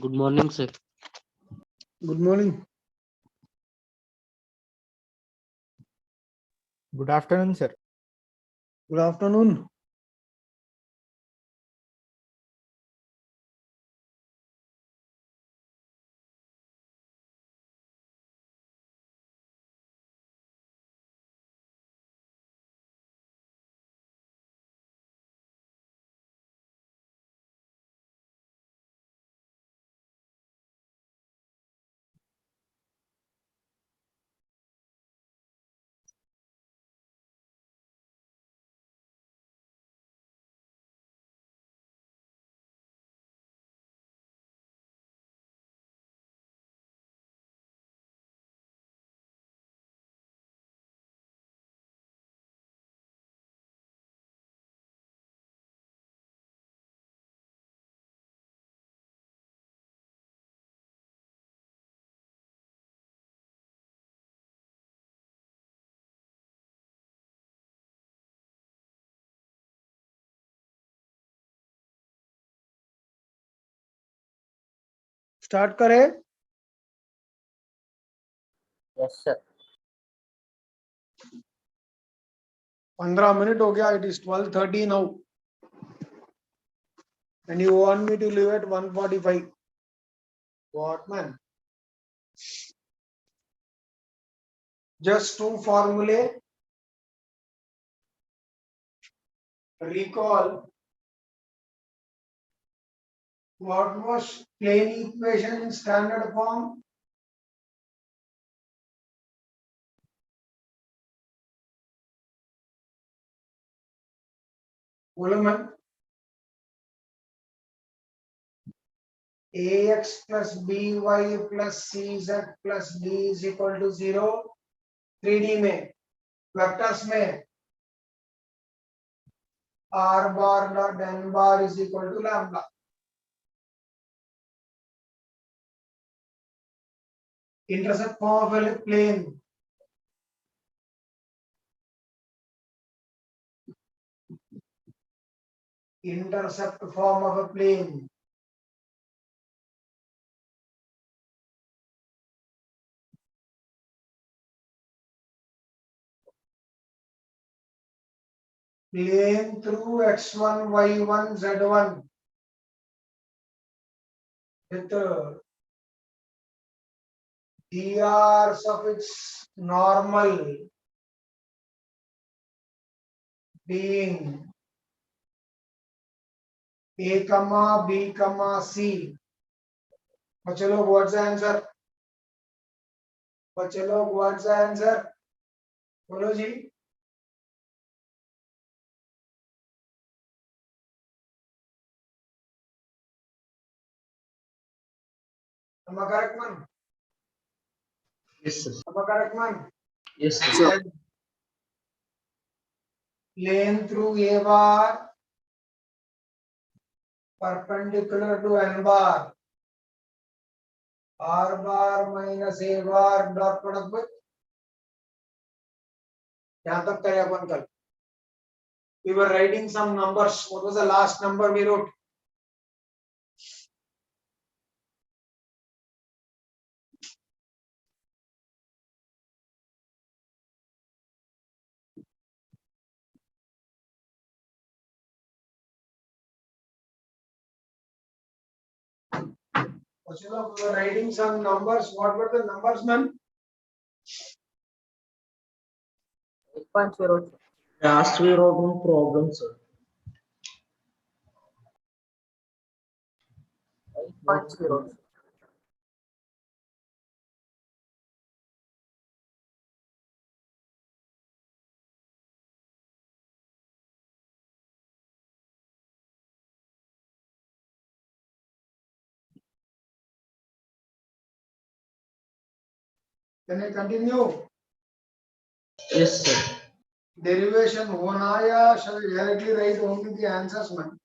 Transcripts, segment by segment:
Good morning, sir. Good morning. Good afternoon, sir. Good afternoon. Start करें? Yes, sir. 15 minute हो गया. It is 12:30 now. And you want me to leave at 1:45. What, man? Just two formulae. Recall what was plane equation in standard form. बोलो man. ax plus by plus cz plus d is equal to 0. 3D में vectors में r bar dot n bar is equal to lambda. Intercept form of a plane. Intercept form of a plane. Plane through x1, y1, z1 with drs of its normal being a comma b comma c. बच्चे लोग what's the answer? बच्चे लोग what's the answer? बोलो जी. Am I correct, man? Yes, sir. Am I correct, man? Yes, sir. Plane through a bar perpendicular to n bar. R bar minus a bar dot product with. यहाँ तक करे अपन कल. We were writing some numbers. What was the last number we wrote? We were writing some numbers. What were the numbers, man? 8.0. Last we wrote one problem, sir. 8.0. Can I continue? Yes, sir. Derivation होना या shall I directly write only the answers, man?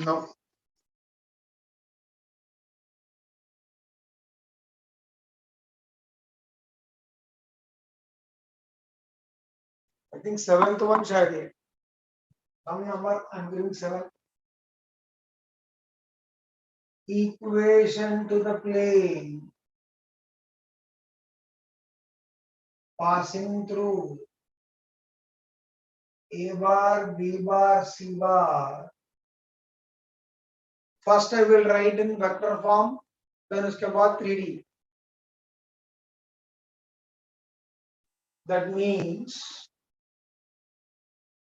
No. I think seventh one शायद ये. Some number I'm giving 7. Equation to the plane passing through A bar, B bar, C bar. First I will write in vector form, then उसके बाद 3D. That means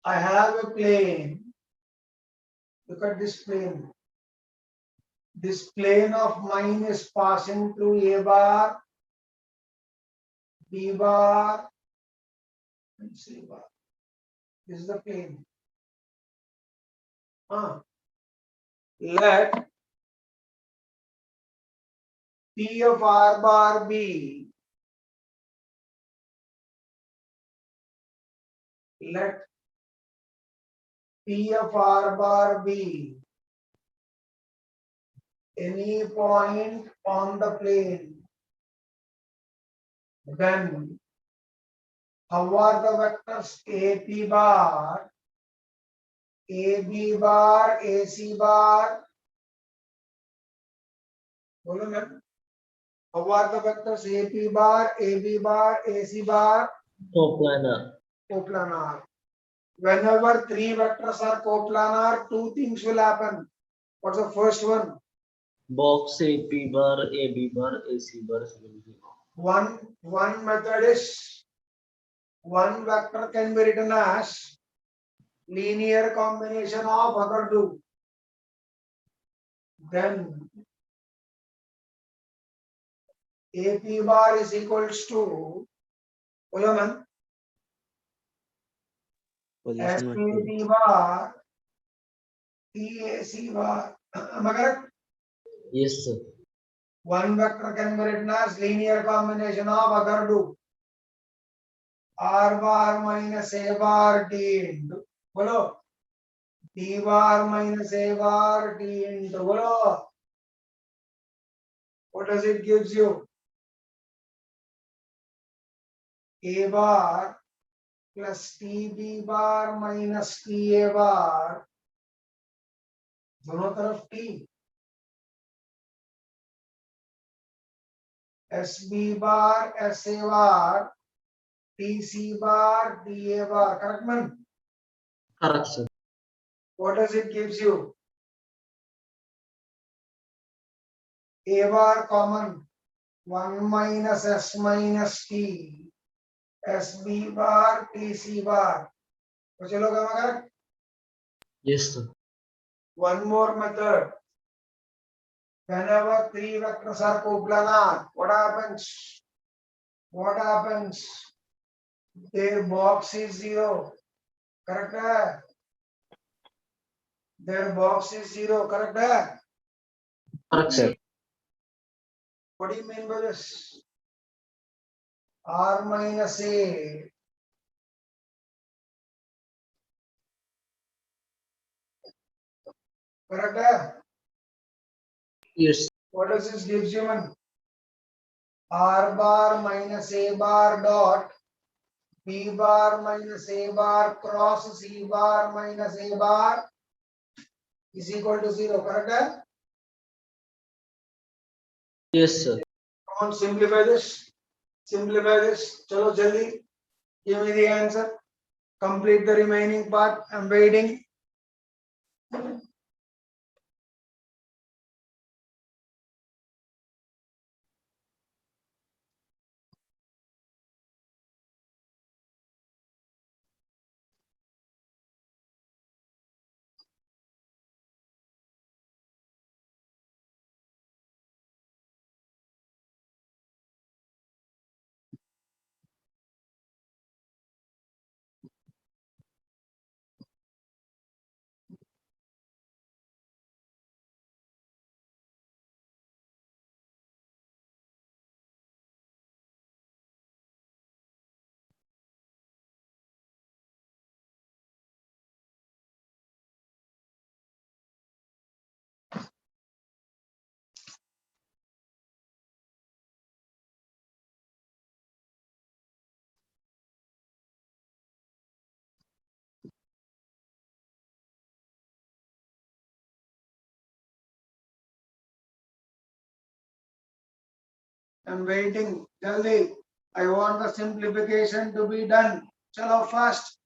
I have a plane. Look at this plane. This plane of mine is passing through A bar, B bar, and C bar. This is the plane. Let P of R bar be, let P of R bar be any point on the plane. Then how are the vectors AP bar, AB bar, AC bar? बोलो ma'am. How are the vectors AP bar, AB bar, AC bar? Coplanar. Coplanar. Whenever three vectors are coplanar, two things will happen. What's the first one? Box AP bar, AB bar, AC bar will be. One method is one vector can be written as linear combination of other two. Then AP bar is equals to SAB bar TAC bar. Am I correct? Yes, sir. One vector can be written as linear combination of other two. R bar minus A bar T into बोलो D bar minus A bar T into बोलो. What does it gives you? A bar plus TB bar minus TA bar. दोनों तरफ T. SB bar, SA bar, TC bar, TA bar. Correct, man? Correct, sir. What does it gives you? A bar common. 1 minus S minus T. SB bar, TC bar. तो चलो क्या correct? Yes, sir. One more method. Whenever three vectors are coplanar, what happens? What happens? Their box is 0. Correct है? Their box is 0. Correct है? Correct, sir. What do you mean by this? R minus A. Correct है? Yes. What does this gives you, man? R bar minus A bar dot B bar minus A bar cross C bar minus A bar is equal to 0. Correct है? Yes, sir. Come on, simplify this. Simplify this. Chalo jaldi. Give me the answer. Complete the remaining part. I'm waiting. I'm waiting. Jaldi. I want the simplification to be done. Chalo fast.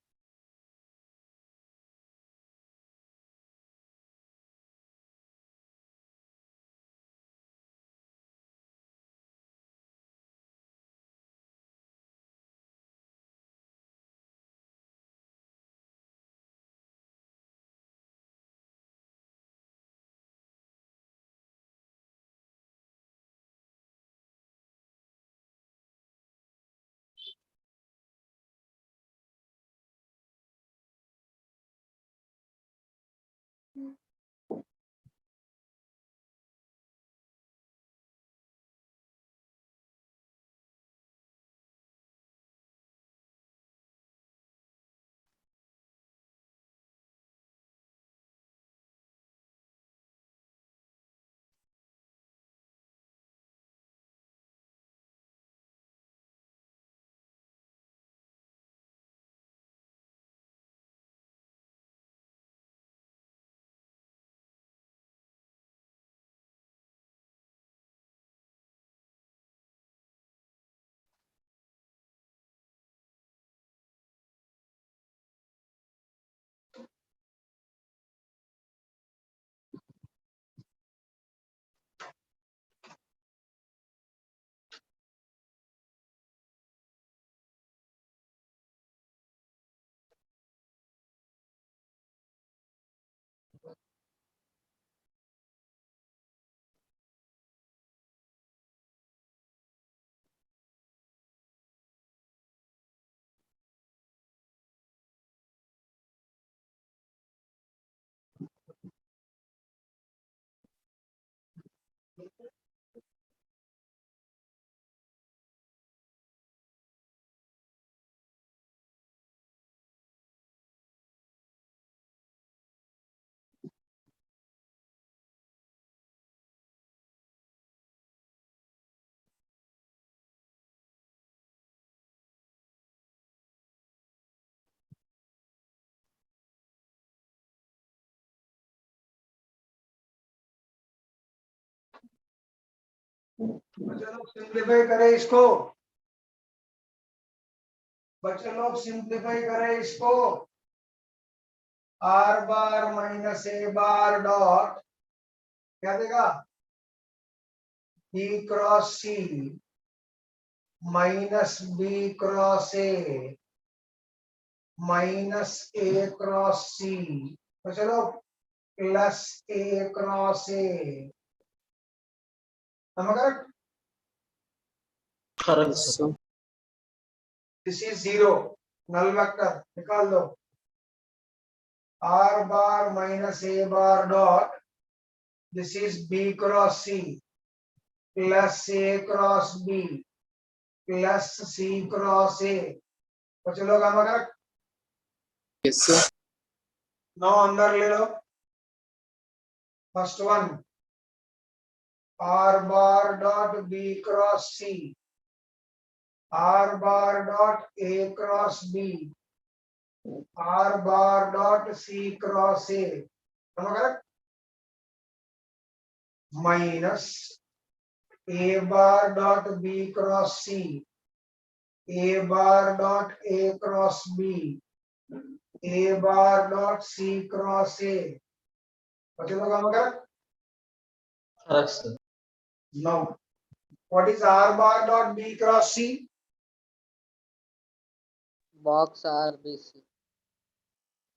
बच्चे लोग simplify करें इसको. बच्चे लोग simplify करें इसको. R bar minus A bar dot क्या देगा? B cross C minus B cross A minus A cross C. तो चलो plus A cross A. correct? Correct, sir. This is zero. Null vector. निकाल दो. R bar minus A bar dot. This is B cross C plus A cross B plus C cross A. तो चलो gamma correct. Yes, sir. Now अंदर ले लो. First one. R bar dot B cross C. R bar dot A cross B. R bar dot C cross A. Gamma correct. Minus A bar dot B cross C. A bar dot A cross B. A bar dot C cross A. What is the Correct, sir. Now, what is R bar dot B cross C? Box RBC.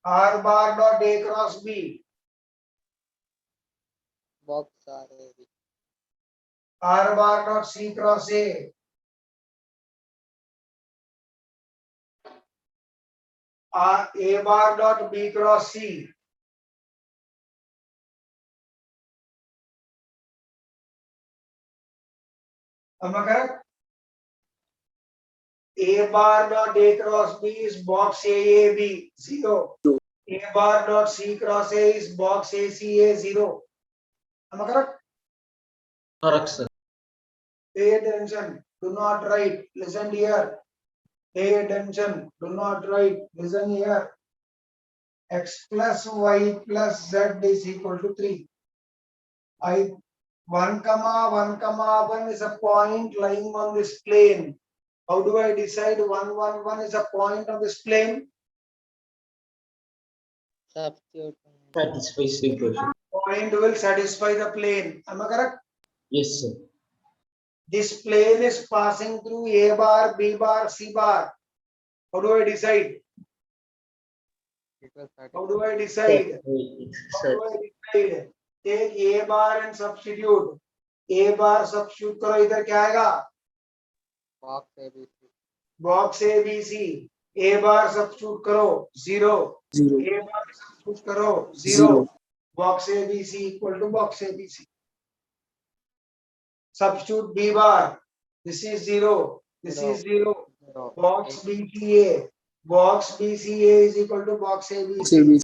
R bar dot A cross B. Box RAB. R bar dot C cross A. A bar dot B cross C. Am I correct? A bar dot A cross B is box AAB 0. A bar dot C cross A is box ACA 0. Am I correct? Correct, sir. Pay attention. Do not write. Listen here. Pay attention. Do not write. Listen here. X plus Y plus Z is equal to 3. 1, 1 is a point lying on this plane. How do I decide 1, 1, 1 is a point on this plane? Substitute. Satisfies the equation. Point will satisfy the plane. Am I correct? Yes, sir. This plane is passing through A bar, B bar, C bar. How do I decide? It will How do I satisfy. decide? How Sir, do I decide? Take A bar and substitute. A bar substitute करो इधर क्या आएगा? Box ABC. Box A B C. A bar substitute करो 0. 0, A bar substitute करो 0. 0, Box A B C equal to box A B C. Substitute B bar. This is 0. This is 0. 0. Box BCA. Box BCA is equal to box ABC. ABC.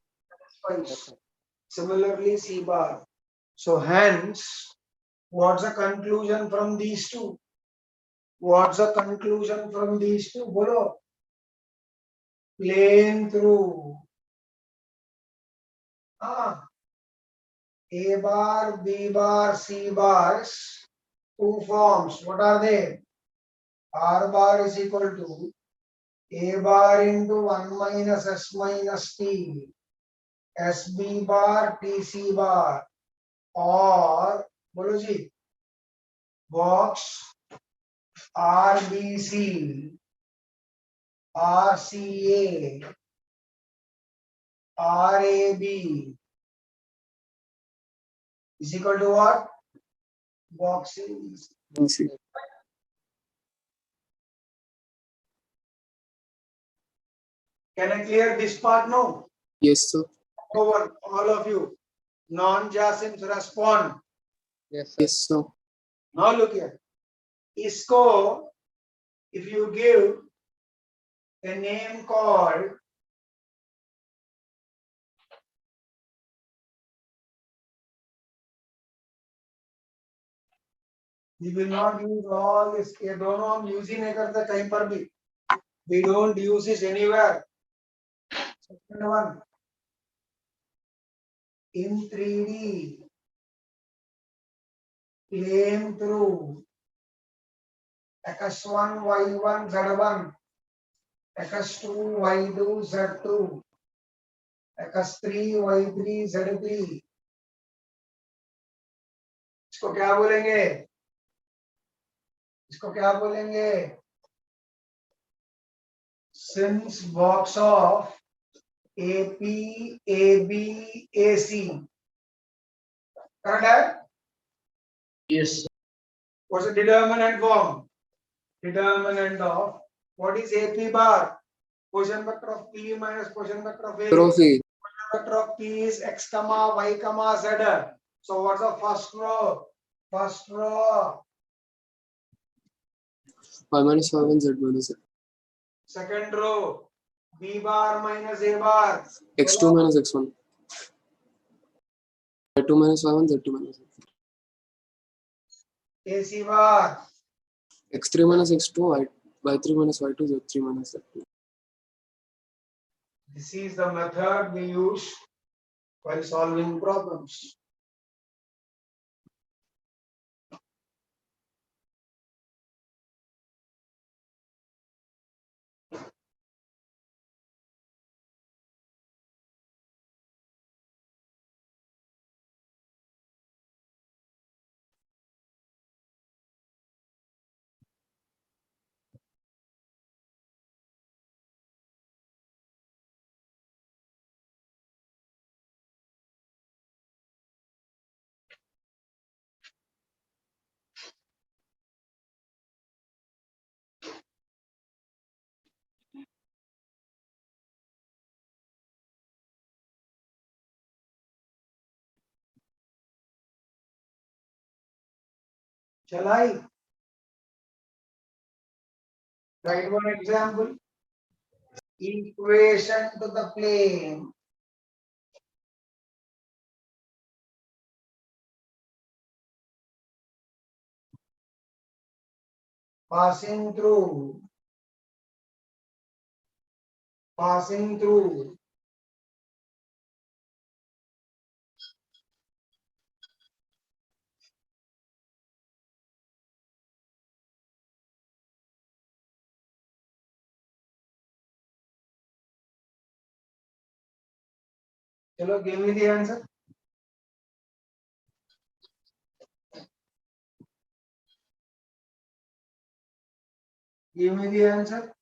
Twice. Similarly, C bar. So hence, what's the conclusion from these two? What's the conclusion from these two? Bolo. Plane through. A bar, B bar, C bars. Two forms. What are they? R bar is equal to A bar into 1 minus S minus T. SB bar, TC bar. Or, bolo ji, box RBC, RCA, RAB is equal to what? Box ABC. BC. Can I clear this part now? Yes, sir. Over, all of you. Non-Jasims respond. Yes, sir. Yes, sir. Now look here. Isko, if you give a name called we will not use all this. ये दोनों हम use ही नहीं करते कहीं पर भी. We don't use this anywhere. Second one. In 3D, plane through x1, y1, z1, x2, y2, z2, x3, y3, z3. इसको क्या बोलेंगे? इसको क्या बोलेंगे? Since box of AP, AB, AC. Correct है? yes, sir. What's the determinant form? Determinant of what is AP bar? Position vector of P minus position vector of A. Trophy. Vector of P is x comma y comma z. So what's the first row? First row. Y minus Y1, Z minus Z. Second row. B bar minus A bar. X2 minus X1. Y2 minus Y1, Z2 minus Z. AC bar. X3 minus X2, Y3 minus Y2, Z3 minus Z2. This is the method we use while solving problems. Shall I write one example? Equation to the plane. Passing through चलो give me the answer. Give me the answer.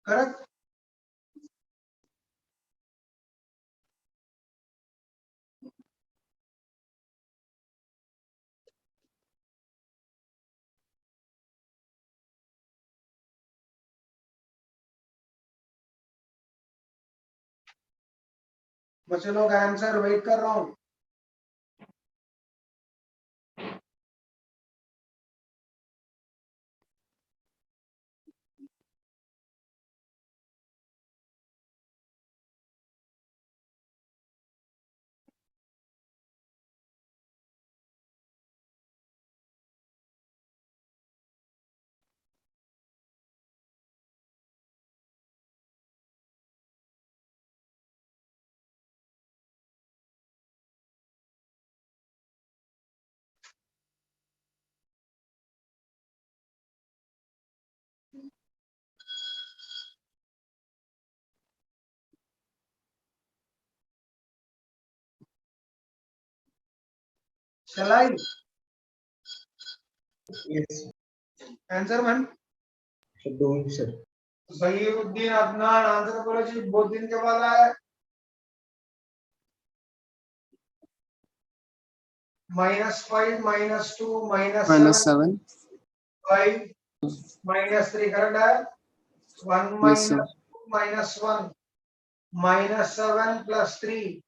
Correct. बच्चे लोग answer wait कर रहा हूँ. Shall I? Yes. Answer man. Doing, sir. Sahiuddin Adnan answer बोलो जी. बहुत दिन के बाद आया. -5 -2 minus -7 7. 5 -3 correct है. 1 Yes, sir. -2 -1 -7 plus 3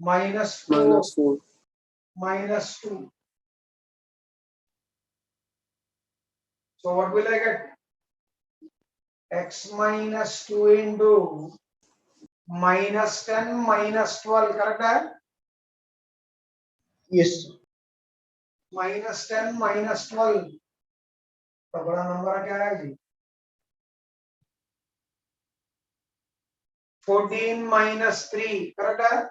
-4 Minus 4. -2. So what will I get? X -2 into -10 -12 correct है. Yes. -10 -12 तो बड़ा नंबर क्या है जी? 14 -3 correct है.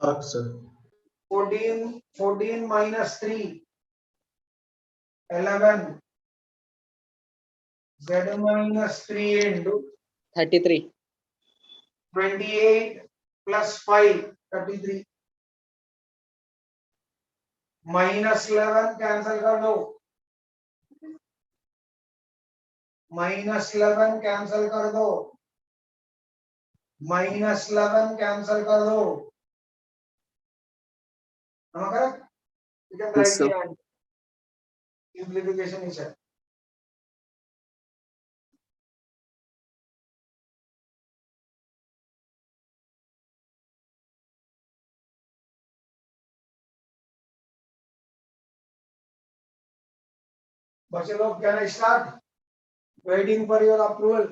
Correct, sir. 14 -3 11 Z -3 into 33. 28 plus 5 33 -11 cancel कर दो. -11 कैंसिल कर दो. -11 कैंसिल कर दो. Correct. You can Yes, write sir. the answer. Simplification is it. बच्चे लोग can I start? Waiting for your approval.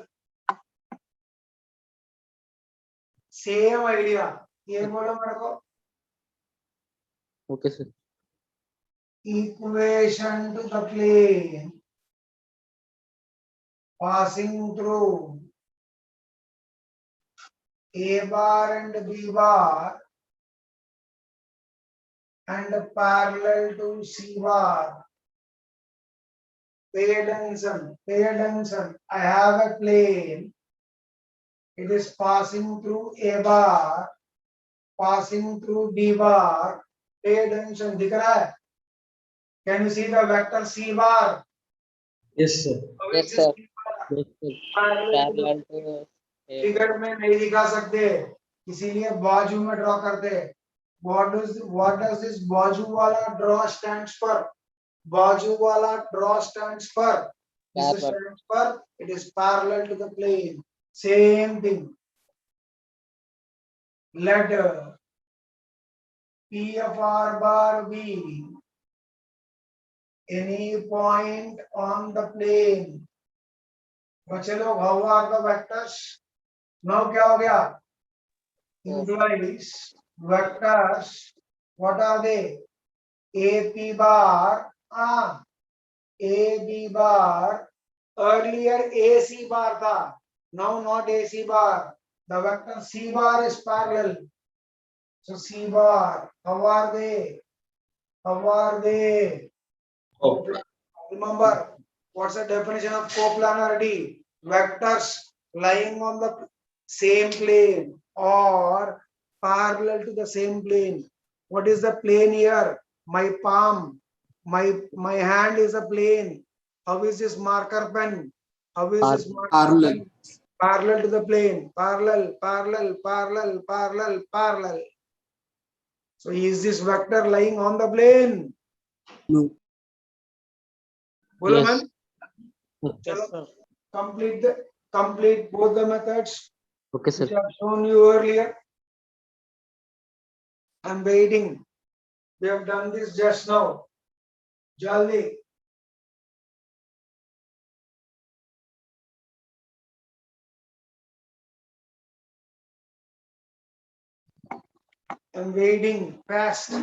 Same idea. ये बोलो मेरे को. Okay, sir. Equation to the plane passing through A bar and B bar and parallel to C bar. Pay attention, pay attention. I have a plane. It is passing through A bar, passing through B bar. Pay attention. दिख रहा है? Can you see the vector C bar? Yes, sir. Yes, sir. Yes, sir. Parallel to A. Figure में नहीं दिखा सकते, इसीलिए बाजू में ड्रॉ करते. What does this बाजू वाला draw stands for? बाजू वाला draw stands for. This Parallel. stands for it is parallel to the plane. Same thing. Let P of R bar B any point on the plane. बच्चे लोग, how are the vectors? Now क्या हो गया? Implies vectors. What are they? AP bar, AB bar. Earlier AC bar था. Now not AC bar. The vector C bar is parallel. So C bar. How are they? How are they? Oh, Remember, what's the definition of coplanarity? Vectors lying on the same plane or parallel to the same plane. What is the plane here? My palm, my hand is a plane. How is this marker pen? How is this marker Parallel. pen? Parallel to the plane. Parallel, parallel, parallel, parallel, parallel. So is this vector lying on the plane? No. Bolo Yes. man. Chalo, complete both the methods okay, which sir. I have shown you earlier. I'm waiting. We have done this just now. Jaldi. I'm waiting. Fast.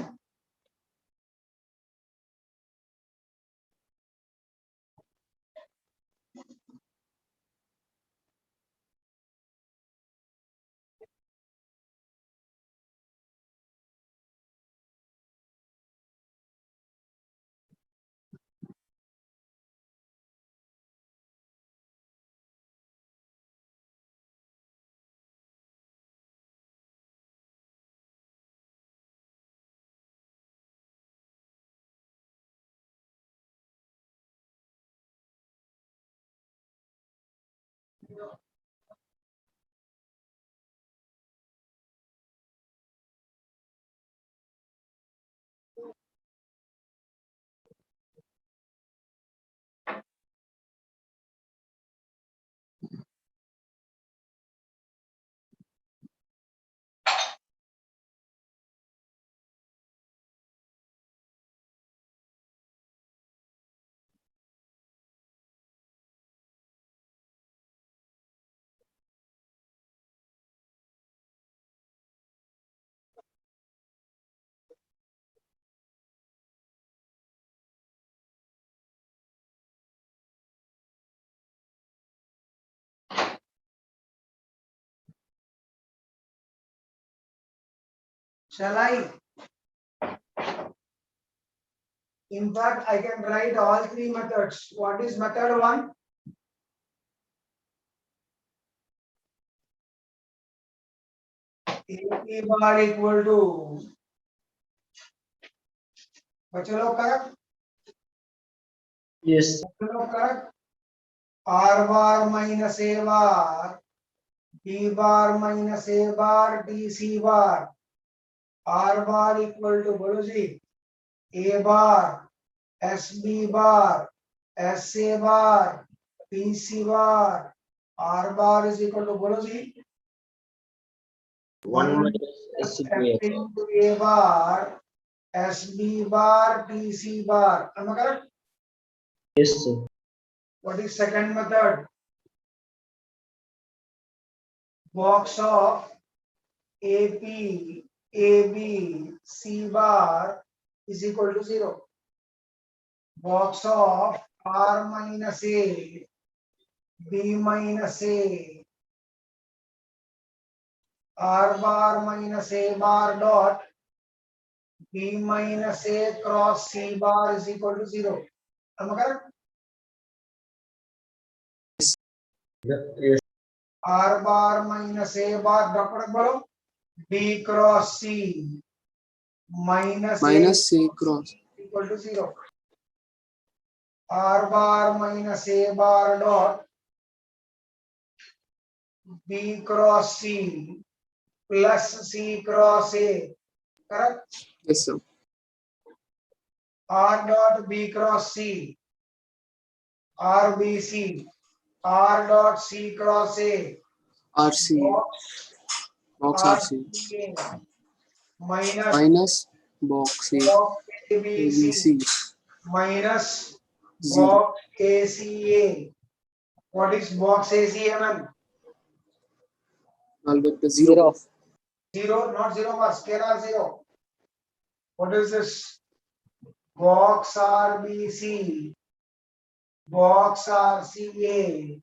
Shall I? In fact, I can write all three methods. What is method 1? AP bar equal to. Bachalo correct? Yes. Bachalo correct? R bar minus A bar. B bar minus A bar. DC bar. R bar equal to bolo ji. A bar. SB bar. SA bar. PC bar. R bar is equal to bolo ji. 1 minus F SCPS. into A bar. SB bar. TC bar. Am I correct? Yes, sir. What is second method? Box of AP, AB, C bar is equal to 0. Box of R minus A, B minus A, R bar minus A bar dot, B minus A cross C bar is equal to 0. Am I correct? Yes. R bar minus A bar dot product bolo. B cross C minus A cross. equal to 0. R bar minus A bar dot B cross C plus C cross A. Correct? Yes, sir. R dot B cross C. RBC. R dot C cross A. RC. Box Box RC. RCA minus Minus box A, box ABC ABC, minus 0. box ACA. What is box ACA, man? Null vector 0. 0. Zero, not zero, but scalar zero. What is this? Box RBC, box RCA.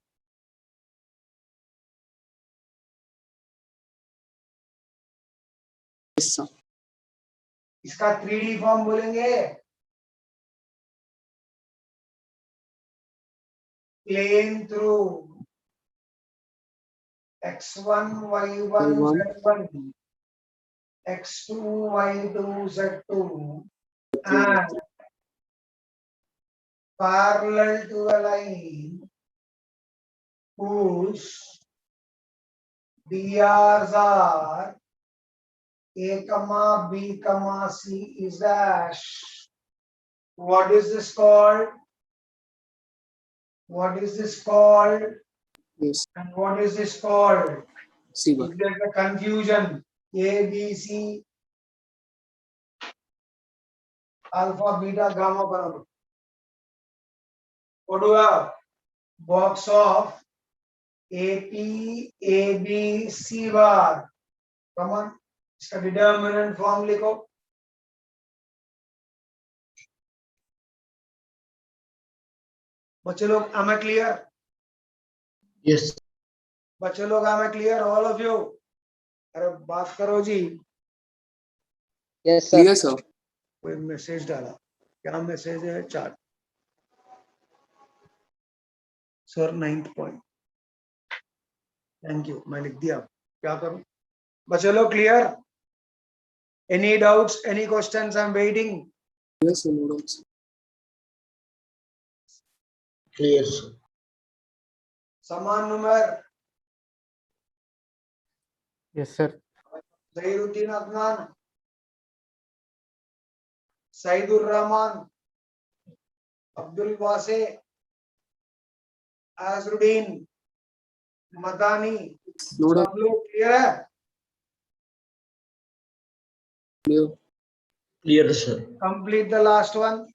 Yes, sir. इसका 3D form बोलेंगे, plane through x1 y1 Y1, z1 x2 y2 z2 okay, and parallel to a line whose DRs are A comma B comma C is dash. What is this called? What is this called? yes, And what is this called? C bar. If there's a confusion, A, B, C, alpha, beta, gamma, barabar. What do you have? Box of AP, AB, C bar. Come on, इसका determinant form लिखो. बच्चे लोग, am I clear? Yes. बच्चे लोग, am I clear? All of you. अरे बात करो जी. Yes, sir. Clear, sir. कोई मैसेज डाला, क्या मैसेज है? Chart sir 9th point. Thank you, मैं लिख दिया. क्या करूं? बच्चे लोग clear? Any doubts, any questions? I am waiting. Yes, sir, no doubts. Clear, sir. समान number. Yes, sir. Zahiruddin Adnan, Saidur Rahman, Abdul Wase, Azaruddin, Madani. No doubt. सब लोग क्लियर है? Clear. Clear, sir. Complete the last one.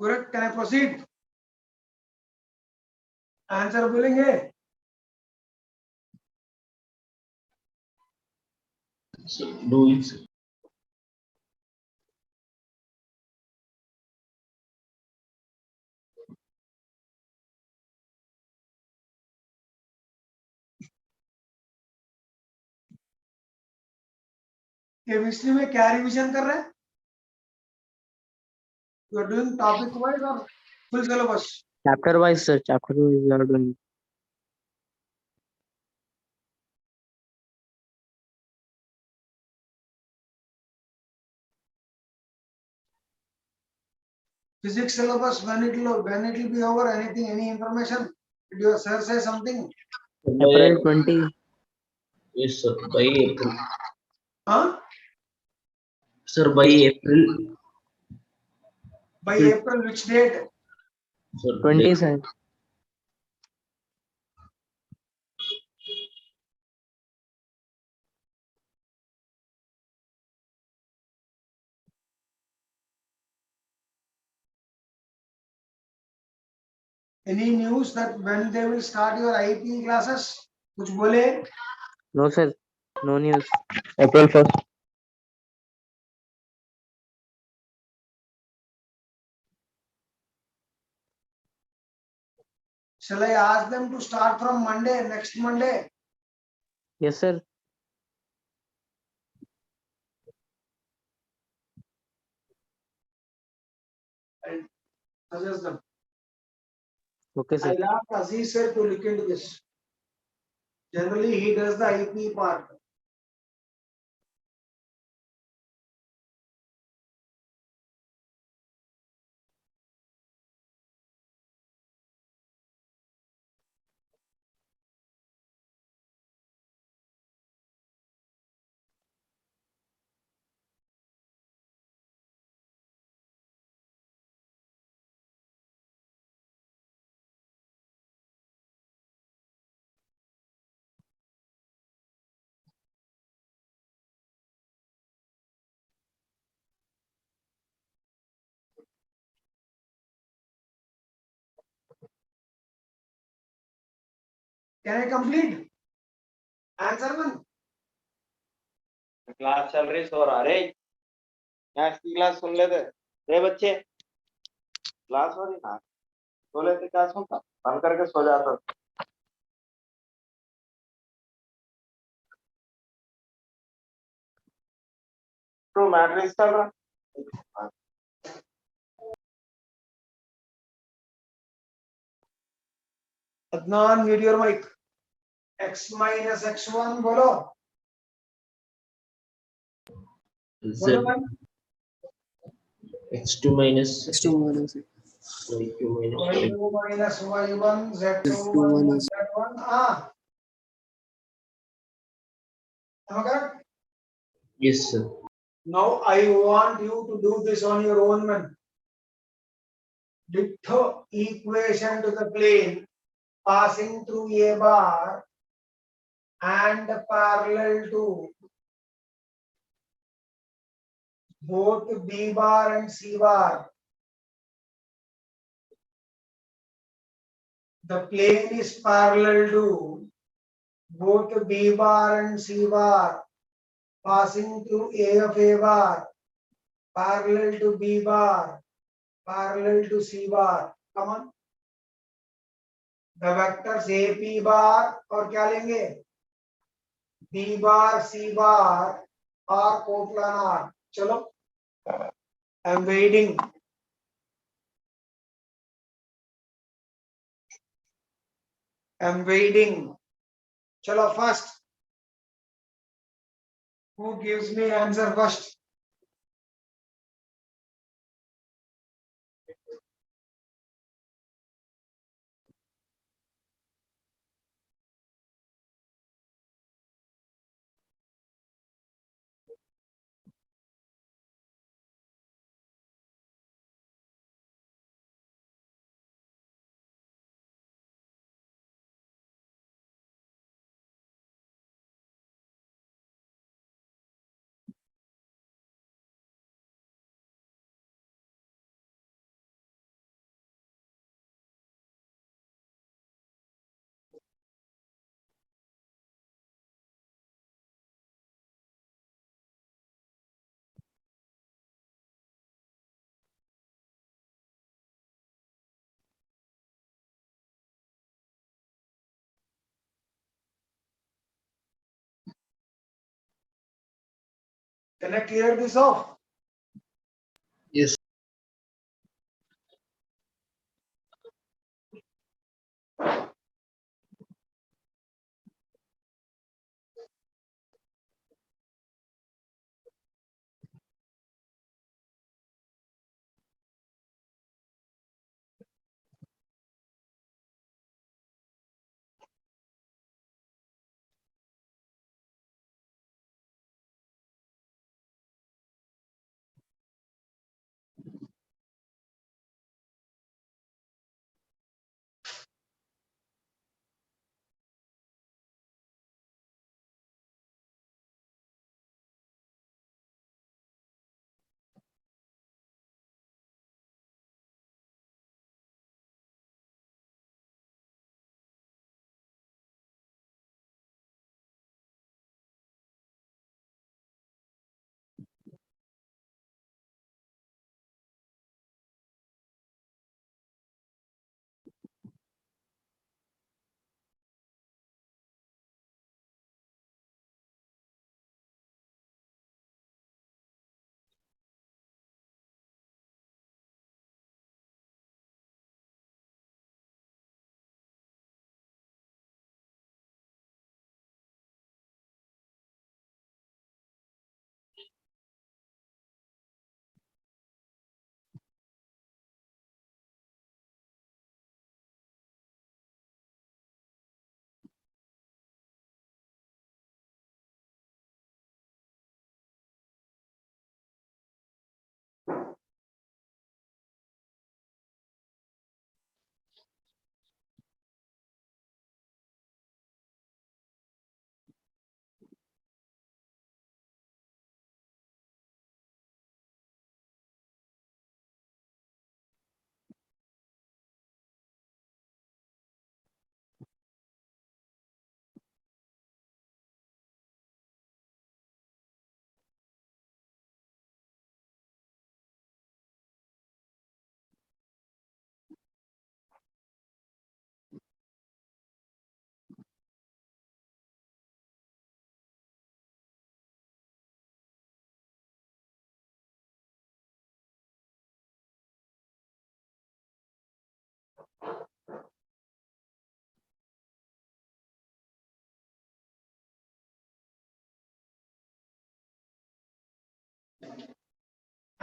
Correct? Can I proceed? Answer बोलेंगे? So, do it, sir. Chemistry में क्या revision कर रहे हैं? You are doing topic wise और full syllabus? Chapter wise, sir. Chapter wise we are doing. Physics syllabus, when it will be over? Anything, any information? Did your sir say something? April 20. Yes, sir. By April. Huh? Sir, by April. By April, which date? Sir, 20, sir. Any news that when they will start your IT classes? कुछ बोले? No, sir. No news. April 1st. Shall I ask them to start from Monday, next Monday? Yes, sir. I'll suggest them. Okay, sir. I'll ask Aziz sir to look into this. Generally, he does the IP part. Can I complete? Answer one. Class चल रही, सो रहा रे। Maths की class सुन लेते रे बच्चे, class हो रही ना, सो लेते, क्या सुनता, बंद करके सो जाता। तो मैट्रिक्स चल रहा। Adnan, mute your mic. X minus x1 बोलो. Z बोलो भाई. x2 minus x2 minus y2 minus y2 minus y1 z2 x2 minus minus z1. Ah. Am I correct? yes sir. Now I want you to do this on your own, man. Ditto equation to the plane passing through a bar and parallel to both B bar and C bar. The plane is parallel to both B bar and C bar, passing through A of A bar, parallel to B bar, parallel to C bar. Come on. The vectors AP bar और क्या लेंगे? B bar, C bar और coplanar. चलो. I'm waiting. I'm waiting. Chalo first. Who gives me answer first? Can I clear this off? Yes.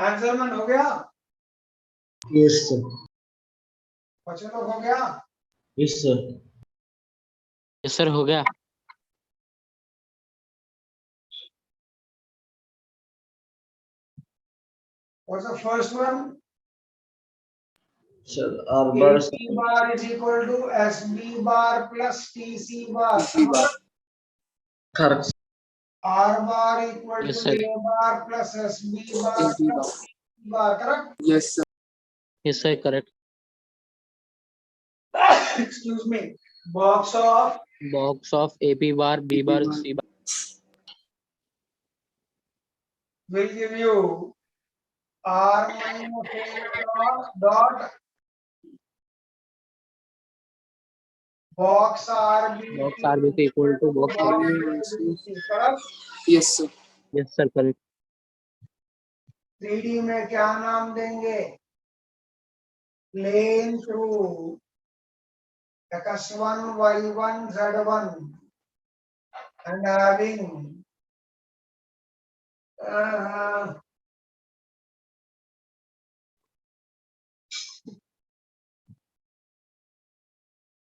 Answer मन हो गया? Yes, sir. बच्चों लोग हो गया? Yes, sir. Yes, sir. हो गया. What's the first one? Sir, R bar. AC bar is equal to SB bar plus TC bar. TC bar. Correct. R bar equal Yes, to sir. A bar plus SB bar AB bar. plus TC bar. Correct? Yes, sir. Yes, sir. Correct. Excuse me. Box of Box of AP bar, B bar, C bar. will give you R minus A dot box RB Box RBC equal to box box AB. ABC. Correct? Yes, sir. Yes, sir. Correct. 3D में क्या नाम देंगे? Plane through x1, y1, z1 and having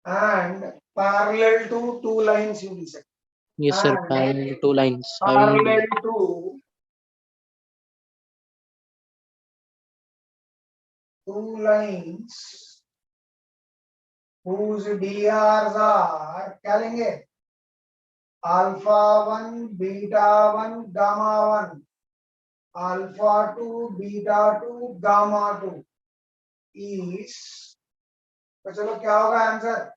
and parallel to two lines you will say. Yes, sir. And Parallel two lines. parallel to two lines whose DRs are क्या लेंगे? Alpha 1, beta 1, gamma 1, alpha 2, beta 2, gamma 2 is, तो चलो क्या होगा answer?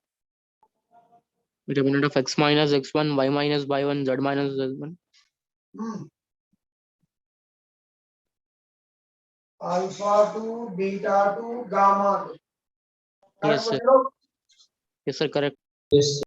Determinant of x minus x1, y minus y1, z minus z1. Alpha 2, beta 2, gamma 2. Yes, sir. Correct? Yes, sir. Correct. Yes.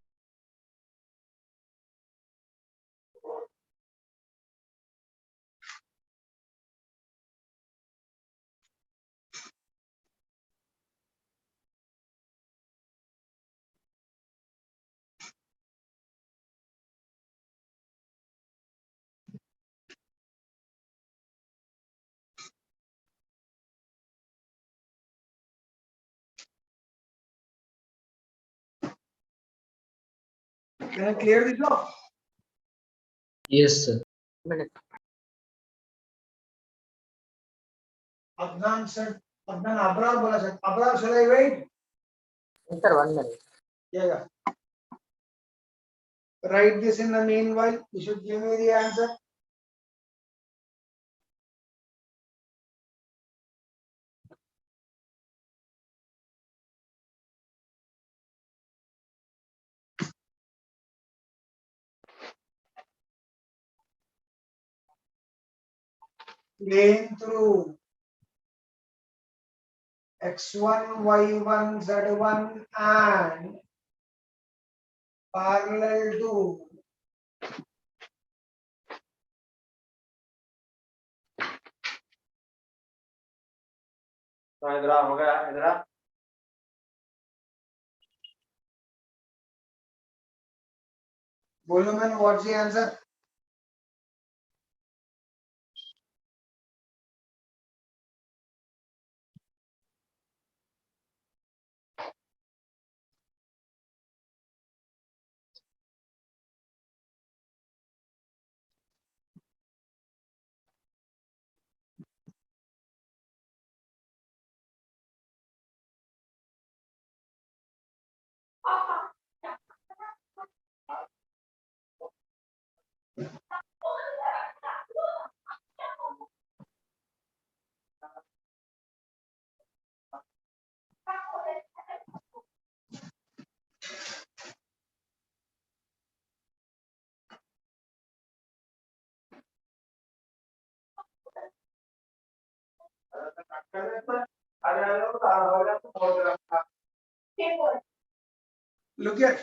Can I clear this now? Yes, sir. Adnan said, Adnan Abrar bola said, Abrar, shall I wait? Sir, 1 minute. Yeah. Write this in the meanwhile. You should give me the answer. Plane through x1, y1, z1 and parallel to तो इधर हो गया इधर बोलो मैंने what's the answer? Look at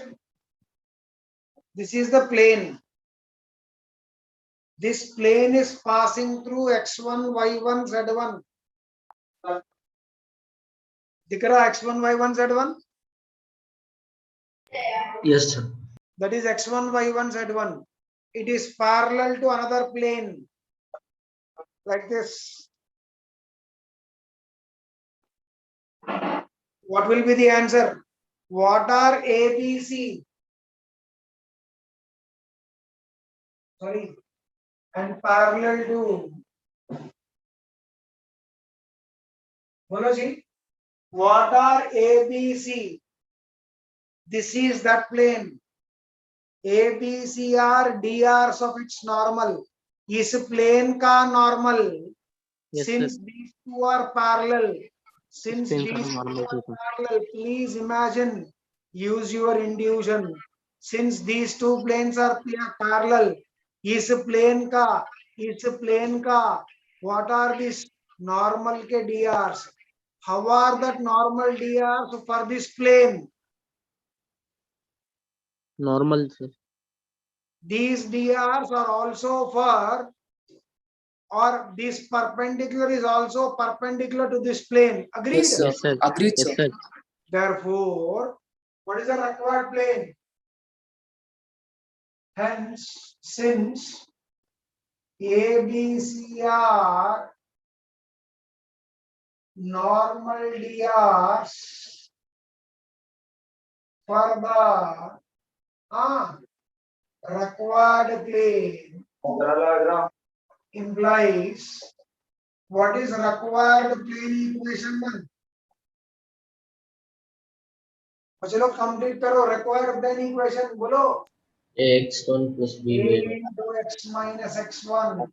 this is the plane. This plane is passing through x1, y1, z1. दिख रहा x1, y1, z1? Yes, sir. That is x1, y1, z1. It is parallel to another plane like this. What will be the answer? What are ABC? Sorry, and parallel to. Bolo ji, what are ABC? This is that plane. ABC are DRs of its normal. इस plane का normal. Yes, Since sir. these two are parallel, since Planes these are two normal are too, sir. parallel, please imagine, use your intuition. Since these two planes are parallel, इस plane का, what are these normal के DRs? How are that normal DRs for this plane? Normal, sir. These DRs are also for, or this perpendicular is also perpendicular to this plane. Agreed? Yes, sir. Yes, sir. Agreed, Yes, sir. sir. Therefore, what is the required plane? Hence, since ABC are normal DRs for the required plane implies what is required plane equation one? चलो complete करो required plane equation बोलो. x1 plus A b into x minus x1.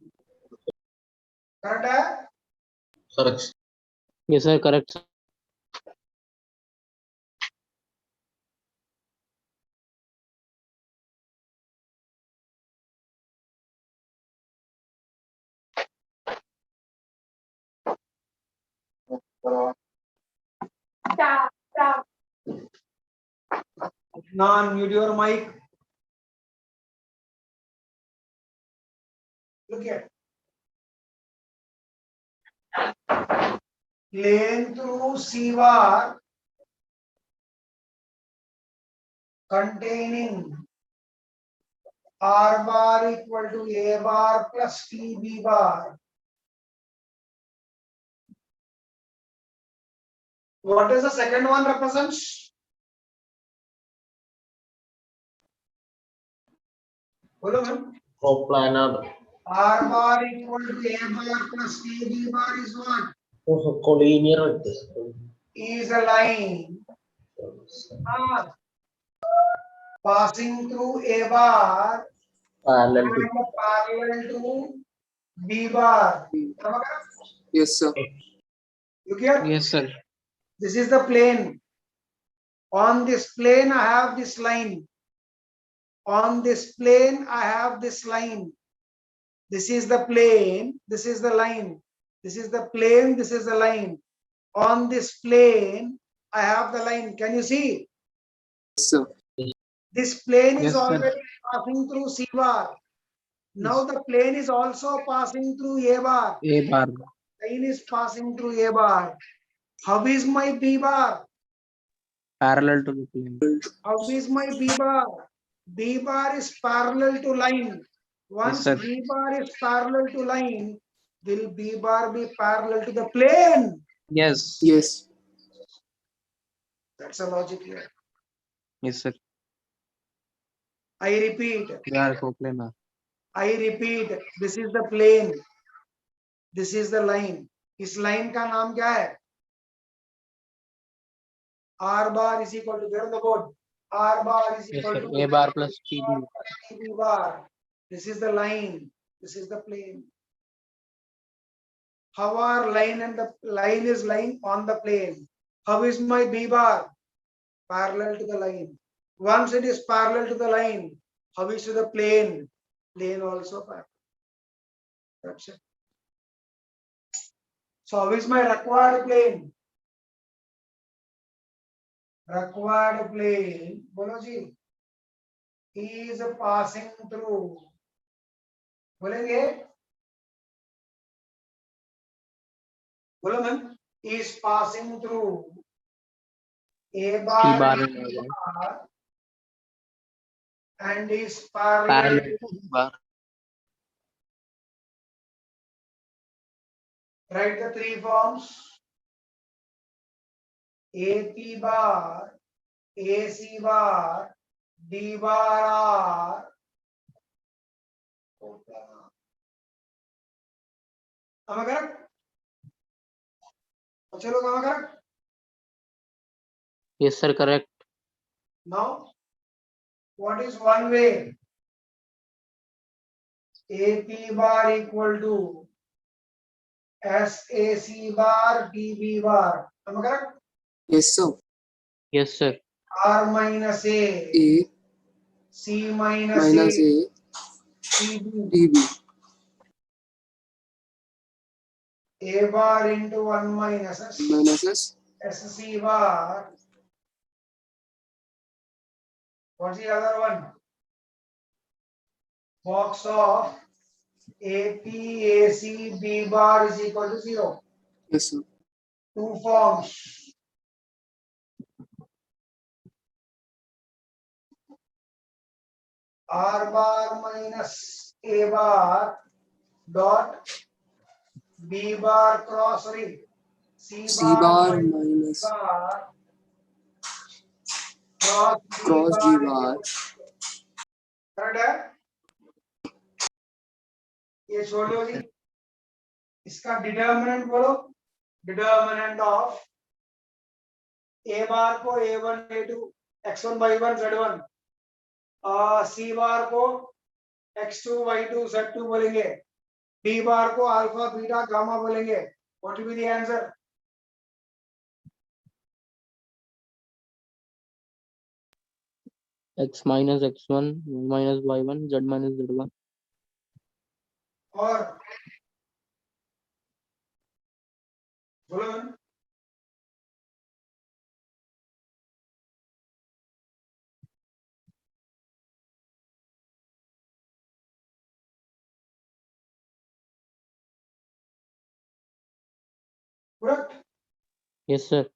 Correct है? correct. Yes, sir. Correct, sir. Now unmute your mic. Look here. Plane through C bar containing R bar equal to A bar plus TB bar. What is the second one represents? बोलो ma'am. Coplanar. R bar equal to A bar plus TB bar is what? Collinear vectors. Is a line passing through A bar Parallel and to parallel to B bar. Yes, sir. Look here. Yes, sir. This is the plane. On this plane, I have this line. On this plane, I have this line. This is the plane. This is the line. This is the plane. This is the line. On this plane, I have the line. Can you see? Yes, sir. This plane Yes, is sir. already passing through C bar. Now the plane is also passing through A bar. A bar. Line is passing through A bar. How is my B bar? Parallel to the plane. How is my B bar? B bar is parallel to line. Once sir. B bar is parallel to line, will B bar be parallel to the plane? Yes. Yes. That's a logic here. Yes, sir. I repeat, They are coplanar. this is the plane. This is the line. इस line का नाम क्या है? R bar is equal to, there on the board. R bar is Yes, equal sir. to A bar plus TB. B bar. This is the line. This is the plane. How are line and the line is lying on the plane? How is my B bar? Parallel to the line. Once it is parallel to the line, how is to the plane? Plane also parallel. That's it. So how is my required plane? Required plane, बोलो जी, is passing through. बोलेंगे? बोलो ma'am. Is passing through A bar, C bar and and B A bar. bar and is parallel Parallel to, to B bar. write the three forms. AP bar, AC bar, D bar are. Am I correct? चलो, am I correct? Yes, sir. Correct. Now, what is one way? AP bar equal to SAC bar DB bar. Am I correct? Yes, sir. Yes, sir. R minus A, A C minus minus A, A DB. dB. A bar into 1 minus S. Minus S. SC bar. What's the other one? Box of AP, AC, B bar is equal to 0. Yes, sir. Two forms. R bar minus A bar dot B bar cross, sorry, C C bar bar minus minus bar cross B cross G bar is bar. equal to 0. Correct है? ये छोड़ दो जी. इसका determinant बोलो. Determinant of A बार को A1 A2 X1 Y1 Z1 C बार को X2 Y2 Z2 बोलेंगे. D बार को अल्फा बीटा गामा बोलेंगे. What will be the answer? X minus X1, Y minus Y1, Z minus Z1. और बोलो. Correct? Yes, sir.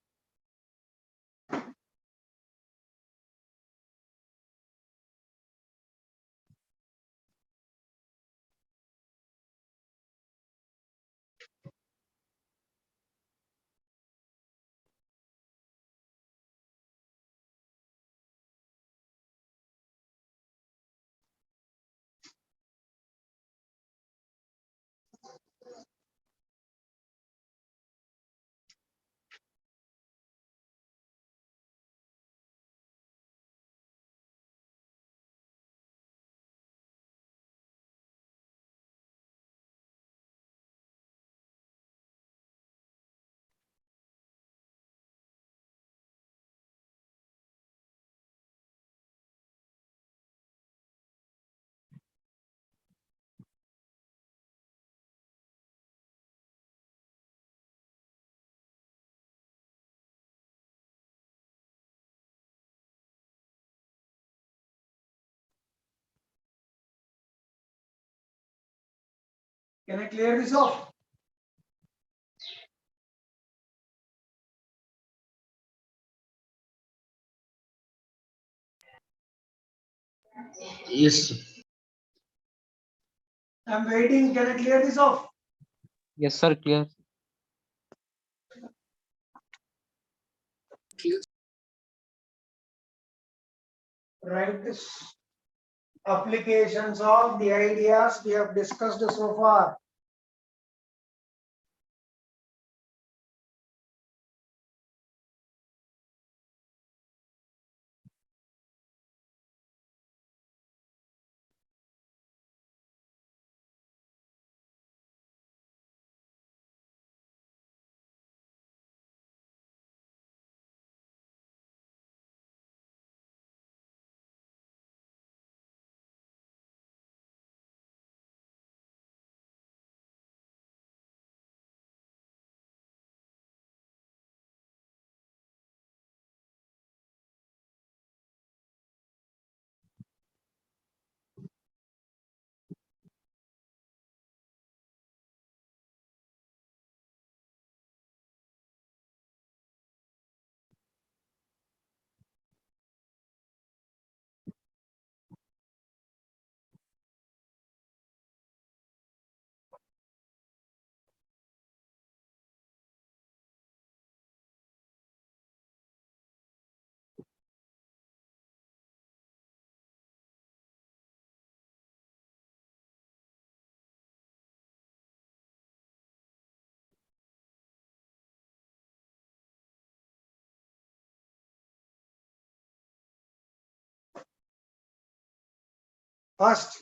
Can I clear this off? Yes. I'm waiting. Can I clear this off? Yes, sir. Clear. Clear. Write this. Applications of the ideas we have discussed so far. First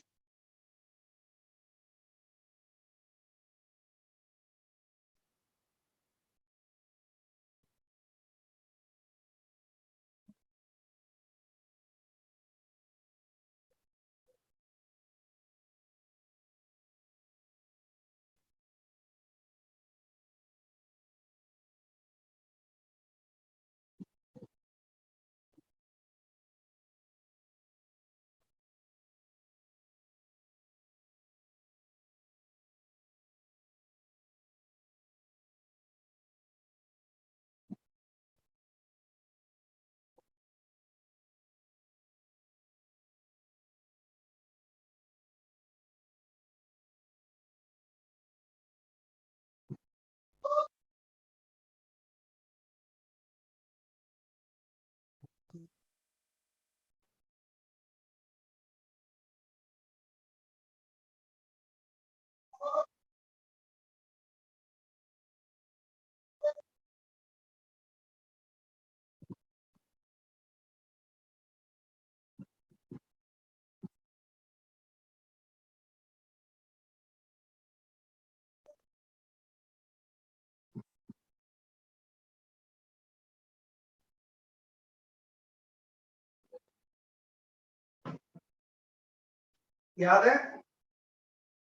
याद है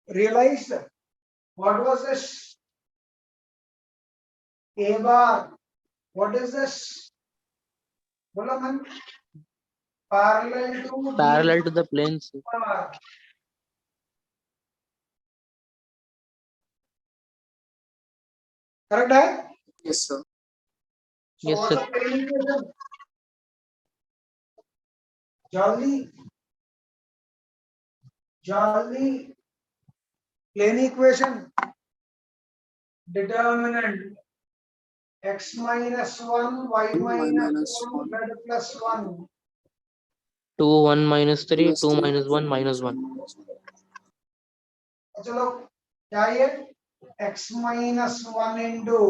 realise what was this a bar what is this बोलो ma'am parallel to Parallel to the planes. Correct है Yes, sir. Yes, sir. जल्दी जल्दी plane equation determinant x minus 1 y minus 1 z plus 1 2 1 minus 3 Minus 2 3. minus 1 minus 1. चलो क्या ये x minus 1 into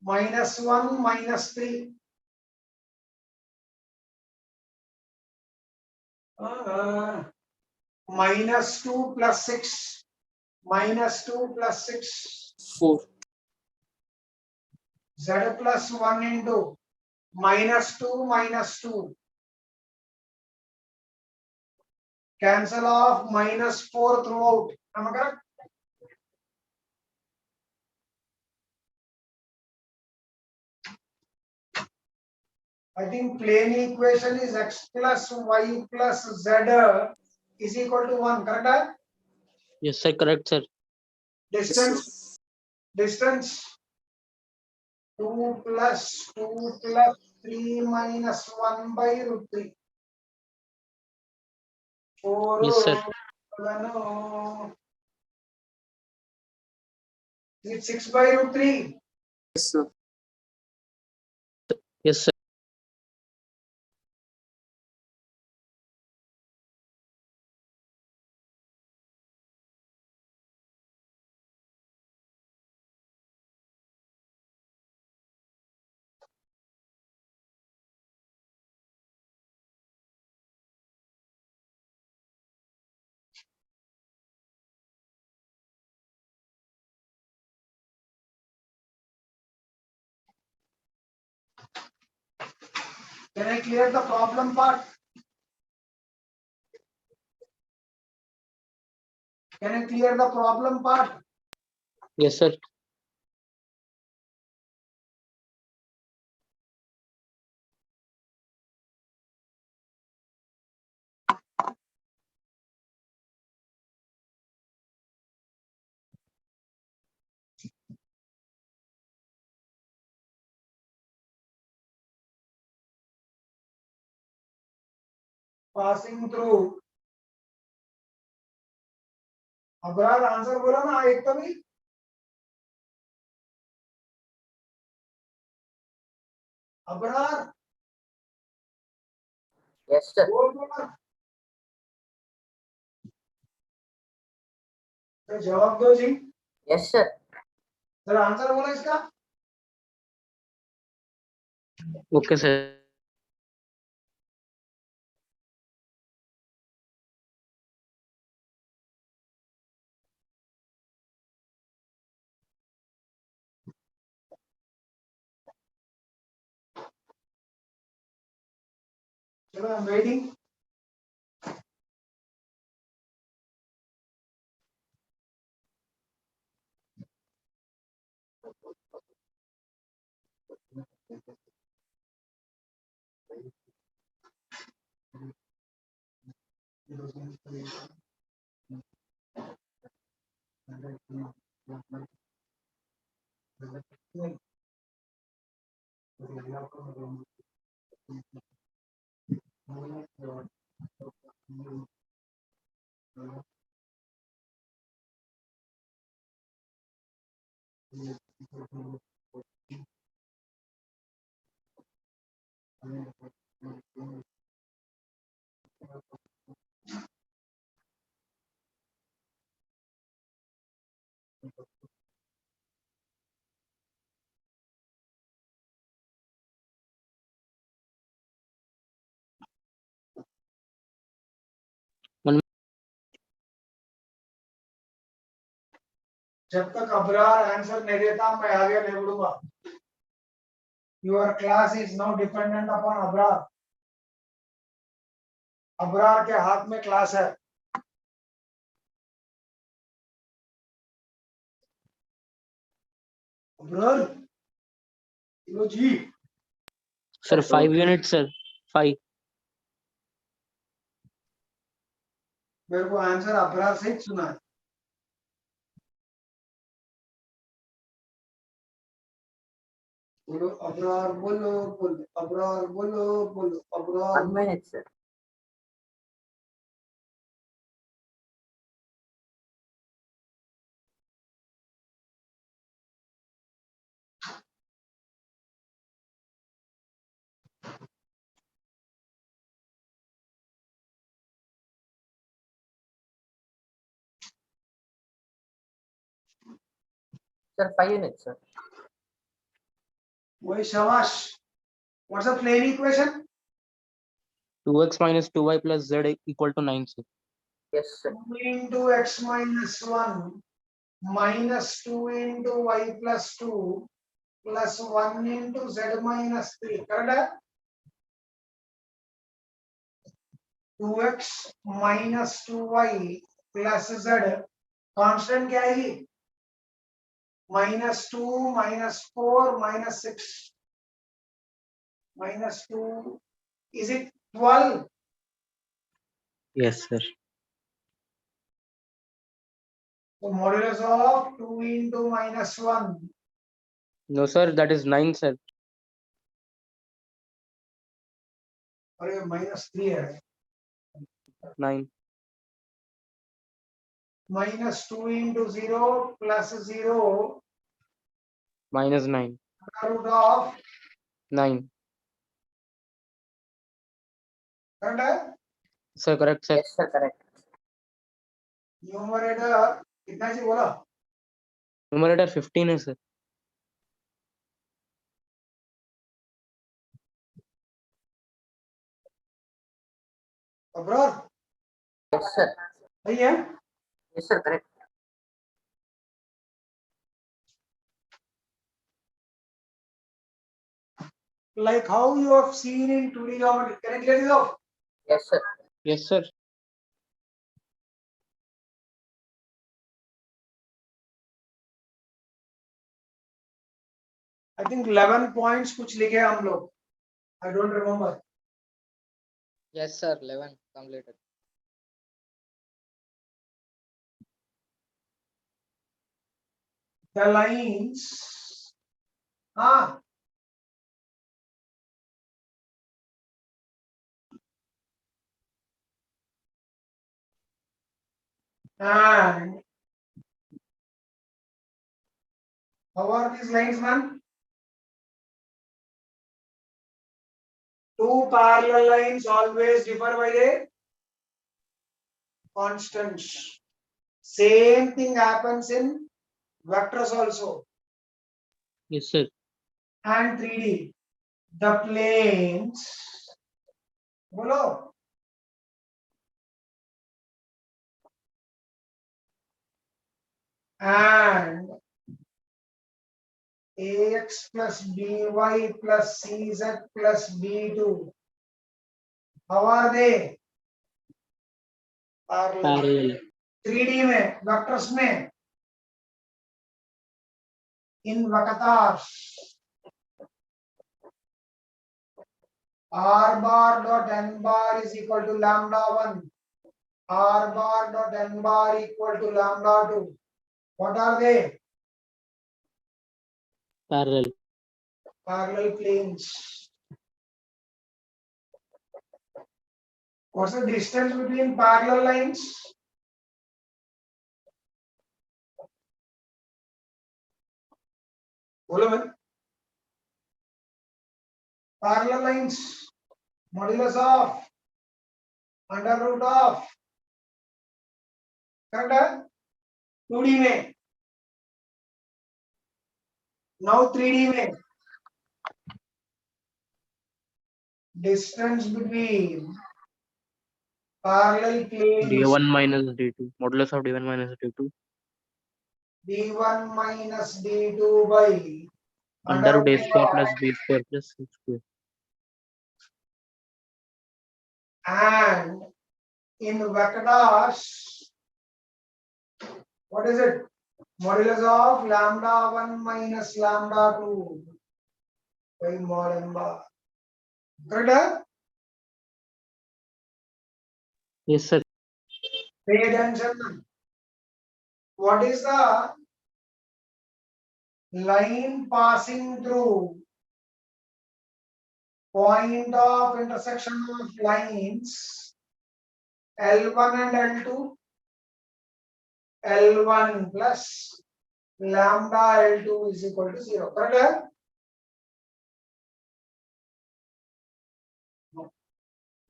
minus 1 minus 3 minus 2 plus 6 minus 2 plus 6 4. z plus 1 into minus 2 minus 2 cancel off minus 4 throughout. Am I correct? I think plane equation is x plus y plus z is equal to 1. Correct? Yes, sir. Correct, sir. Distance, distance 2 plus 3 minus 1 by root 3. 4 Yes, sir. 11 is it 6 by root 3? Yes, sir. Yes, sir. Can I clear the problem part? Can I clear the problem part? Yes, sir. Passing through. Abrar answer बोला ना एक तो भी Abrar Yes, sir. बोल बोला तो जवाब दो जी Yes, sir. सर आंसर बोला इसका Okay, sir. चलो, I'm waiting. जब तक अबरार आंसर नहीं देता मैं आगे नहीं बढ़ूंगा. Your class is now dependent upon Abrar. Abrar के हाथ में क्लास है. अबरार, लो जी. Sir, 5 units, sir. 5. मेरे को आंसर अबरार से ही सुना है. बोलो अबरार, बोलो बोलो अबरार, बोलो बोलो Abrar. 1 minute, sir. Sir, 5 units, sir. वही शाबाश. What's the plane equation? 2x minus 2y plus z equal to 9, sir. Yes, sir. 2 into x minus 1 minus 2 into y plus 2 plus 1 into z minus 3. correct है? 2x minus 2y plus z constant क्या आएगी? -2 -4 -6 -2 is it 12? Yes, sir. So modulus of 2 into -1. No, sir, that is 9, sir. अरे -3 है. 9. -2 into 0 plus 0 Minus 9. root of 9. correct है? Sir, correct, sir. Yes, sir, correct. Numerator कितना जी बोला? Numerator 15 है, sir. Abrar Yes, sir. सही है? Yes, sir, correct. Like how you have seen in 2D geometry. Can I clear this off? Yes, sir. Yes, sir. I think 11 points कुछ लिखे हैं हम लोग. I don't remember. Yes, sir. 11 completed. The lines. हाँ. And how are these lines, man? Two parallel lines always differ by the constants. Same thing happens in vectors also. Yes, sir. And 3D. The planes. बोलो. And ax plus by plus cz plus b2 How are they? Parallel. parallel, 3D में vectors में इन वक्तार r bar dot n bar is equal to lambda 1, r bar dot n bar equal to lambda 2. What are they? parallel, Parallel planes. What's the distance between parallel lines? बोलो मैं parallel lines modulus of under root of correct है 2D में now 3D में distance between parallel planes d1 minus d2, modulus of d1 minus d2, d1 minus d2 by under root a root square of plus b square plus c square. and in vectors what is it? Modulus of lambda 1 minus lambda 2 by mod n bar. Correct है? Yes, sir. Pay attention. What is the line passing through point of intersection of lines L1 and L2? L1 plus lambda L2 is equal to 0. Correct है?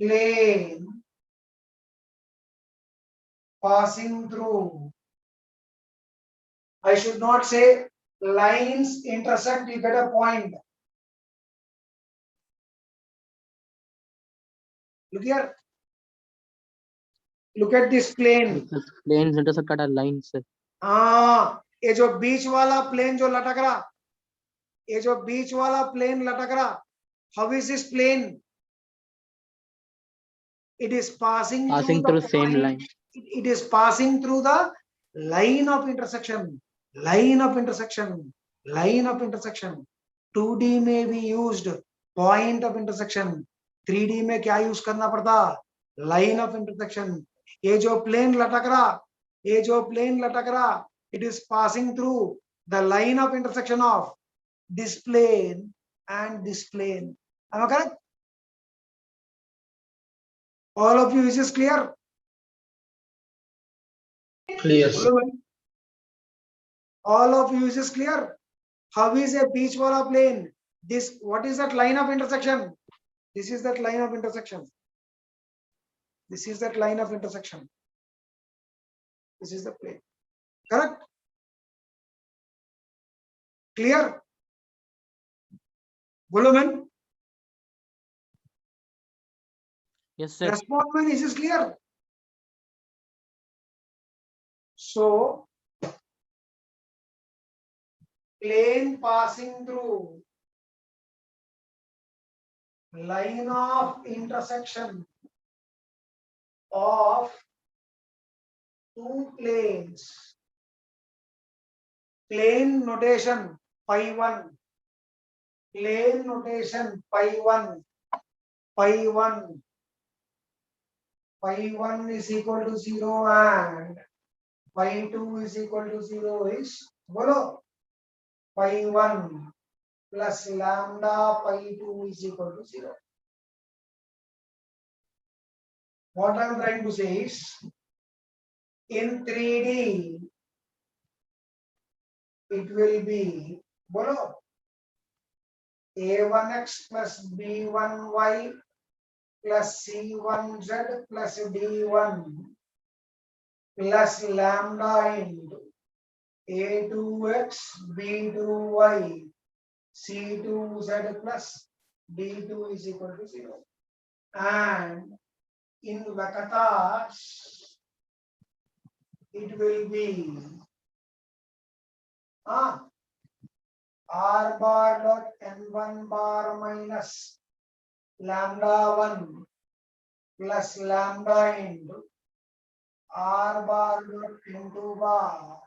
Plane passing through. I should not say lines intersect, you get a point. Look here. Look at this plane. Planes intersect at a line, sir. हाँ, ये जो बीच वाला plane जो लटक रहा, ये जो बीच वाला प्लेन लटक रहा, how is this plane? It is passing Through same point. line. It is passing through the line of intersection. Line of intersection. Line of intersection. 2D may be used point of intersection. 3D में क्या use करना पड़ता? Line of intersection. ये जो plane लटक रहा, ये जो प्लेन लटक रहा, it is passing through the line of intersection of this plane and this plane. Am I correct? All of you, is this clear? Clear. All of you, is this clear? How is a beach wala plane? This, what is that line of intersection? This is that line of intersection. This is that line of intersection. This is the plane. Correct? Clear? Bolo man. Yes, sir. Respond man, is this clear? So, plane passing through line of intersection of two planes. Plane notation pi 1. Plane notation pi 1. Pi 1. Pi 1 is equal to 0 and pi 2 is equal to 0 is bolo pi 1 plus lambda pi 2 is equal to 0. What I am trying to say is in 3D it will be bolo a1x plus b1y plus c1z plus d1 plus lambda into a2x b2y c2z plus d2 is equal to 0. And in vectors it will be r bar dot n1 bar minus lambda 1 plus lambda into r bar dot into bar.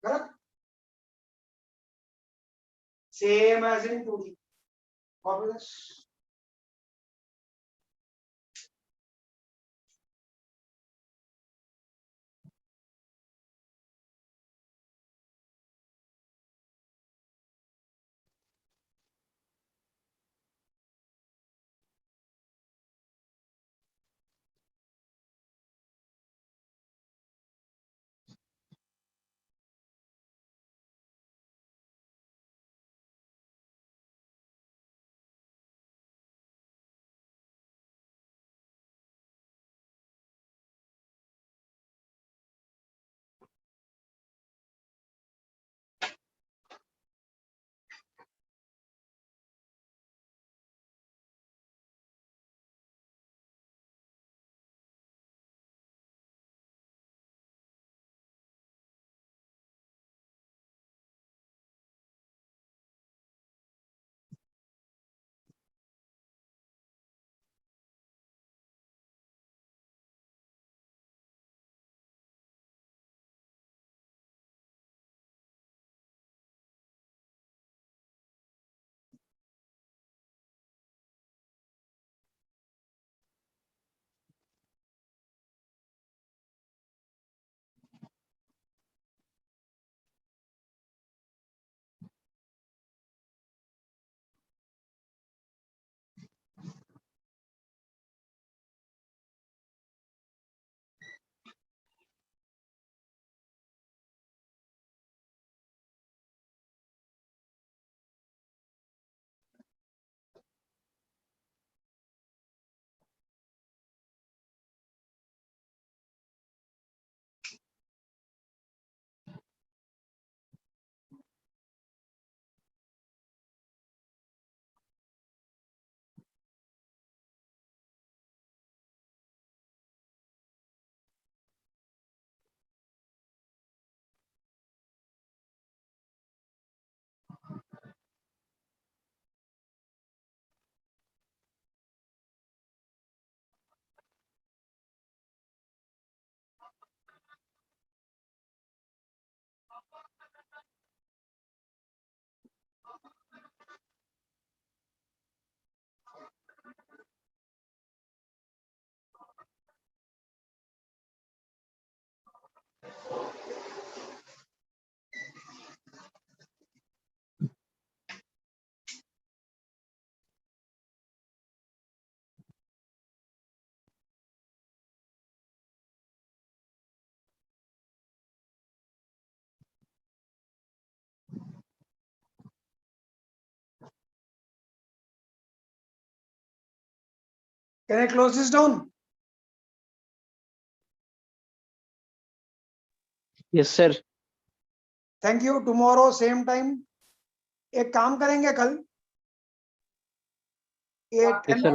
Correct? Same as in 2D. Copy this. Can I close this down? Yes, sir. Thank you. Tomorrow same time. एक काम करेंगे कल. ये Yes, sir.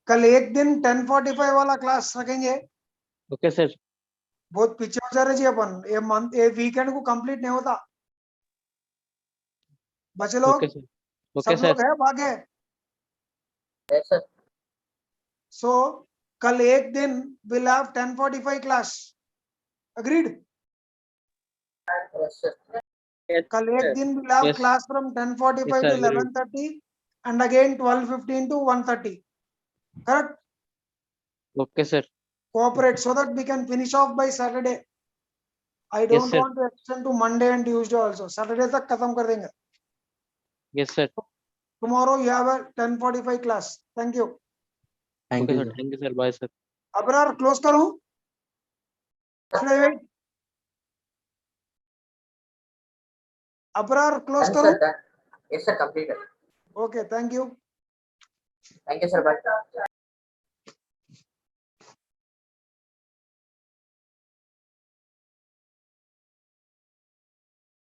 कल एक दिन 10:45 वाला class रखेंगे. Okay, sir. बहुत पीछे हो जा रहे जी अपन. ये वीकेंड को कंप्लीट नहीं होता. बचे लोग. Okay, sir. Okay, सब sir. लोग है भागे. Yes, sir. So कल एक दिन we'll have 10:45 class. Agreed? Yes, sir. कल एक दिन we'll have Yes. class from 10:45 Yes, sir, to agreed. 11:30 and again 12:15 to 1:30. Correct? Okay, sir. Cooperate so that we can finish off by Saturday. I don't sir. want to extend to Monday and Tuesday also. Saturday तक खत्म कर देंगे. Yes, sir. Tomorrow you have a 10:45 class. Thank you. Thank Okay, you, sir. sir. Thank you, sir. Bye, sir. Abrar close करूं? Should I wait? Abrar close Done, करूं? sir. Done. Yes, sir. Completed. Okay, thank you. Thank you, sir. Bye.